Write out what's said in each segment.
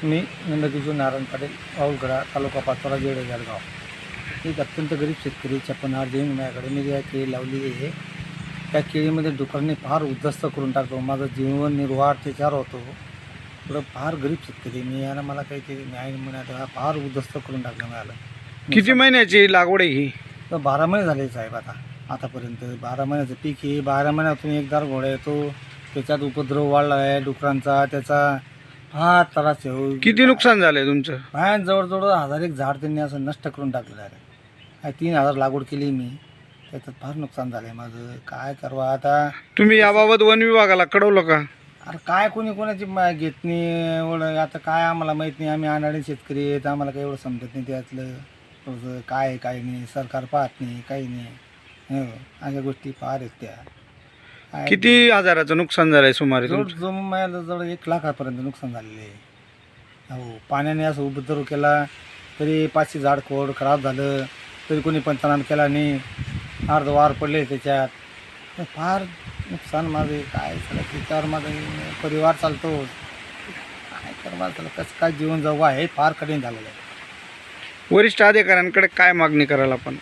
मी नंदकिशोर नारायण पाटील पाऊलकडा तालुका पाचोरा जिल्हा जळगाव एक अत्यंत गरीब शेतकरी 56 जमीन माझ्याकडे मी या केळी लावलेली आहे. त्या केळीमध्ये डुकरांनी फार उद्ध्वस्त करून टाकतो. माझं जीवन निर्वाह त्याच्यावर होतो. पुढं फार गरीब शेतकरी मी याला मला काहीतरी न्याय मिळाला. फार उद्ध्वस्त करून टाकलं मिळालं. किती महिन्याची लागवड आहे ही? तर 12 महिने झाले साहेब. आतापर्यंत 12 महिन्याचं पीक आहे. 12 महिन्यातून एकदा घोडा येतो. त्याच्यात उपद्रव वाढला आहे डुकरांचा. त्याचा फार त्रास आहे. किती नुकसान झालंय तुमचं? बाहेर जवळजवळ 1000 एक झाड त्यांनी असं नष्ट करून टाकलेलं आहे. 3000 लागवड केली मी. त्याच्यात फार नुकसान झालं आहे माझं. काय करावं आता? तुम्ही याबाबत वन विभागाला कळवलं का? अरे काय कोणी कोणाची घेत नाही एवढं. आता काय आम्हाला माहीत नाही. आम्ही अनाडी शेतकरी आहेत. आम्हाला काही एवढं समजत नाही त्यातलं थोडंसं काय आहे काय नाही. सरकार पाहत नाही काही नाही. हो अशा गोष्टी फार आहेत त्या. किती हजाराचं नुकसान झालंय सुमारे तुमचं? जवळ 1 लाखापर्यंत नुकसान झालेलं आहे. हो पाण्याने असं उपद्रव केला तरी 500 झाड खोड खराब झालं तरी कोणी पंचनामा केला नाही. अर्ध वार पडले त्याच्यात. फार नुकसान माझं. काय झालं त्याच्यावर माझा परिवार चालतो. काय करणार त्याला कसं काय जीवन जगू आहे फार कठीण झालेलं आहे. वरिष्ठ अधिकाऱ्यांकडे काय मागणी कराल आपण?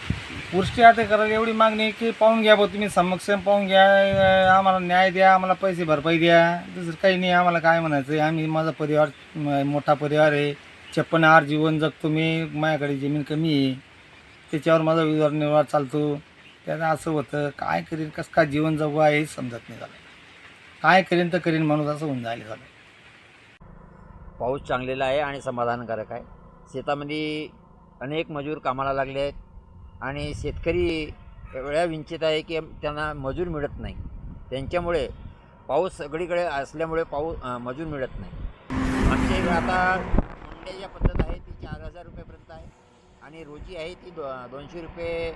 गोष्टी आता करायला एवढी मागणी की पाहून घ्या बा तुम्ही समक्ष पाहून घ्या. आम्हाला न्याय द्या. आम्हाला पैसे भरपाई द्या. दुसरं काही नाही आम्हाला. काय म्हणायचं आहे आम्ही माझा परिवार मोठा परिवार आहे. 56 जीवन जगतो मी. माझ्याकडे जमीन कमी आहे. त्याच्यावर माझा उदरनिर्वाह चालतो. त्याचं असं होतं काय करीन कसं काय जीवन जगू आहे हेच समजत नाही झालं. काय करीन तर करीन माणूस असं होऊन जायला झालं. पाऊस चांगलेला आहे आणि समाधानकारक आहे. शेतामध्ये अनेक मजूर कामाला लागले आहेत आणि शेतकरी एवढ्या वंचित आहे की त्यांना मजूर मिळत नाही. त्यांच्यामुळे पाऊस सगळीकडे असल्यामुळे मजूर मिळत नाही. आमच्या इकडे आता मुंड्याची पद्धत आहे ती 4000 रुपयेपर्यंत आहे आणि रोजी आहे ती 200 रुपये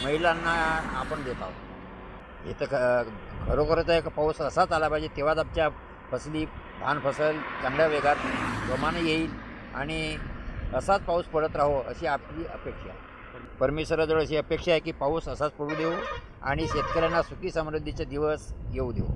महिलांना आपण देत आहोत. इथं खरोखरच आहे का पाऊस असाच आला पाहिजे तेव्हाच आमच्या फसली धान फसल चांगल्या वेगात जोमाने येईल आणि असाच पाऊस पडत राहो अशी आपली अपेक्षा आहे. परमेश्वराजवळ अशी अपेक्षा आहे की पाऊस असाच पडू देऊ आणि शेतकऱ्यांना सुखी समृद्धीचे दिवस येऊ देऊ.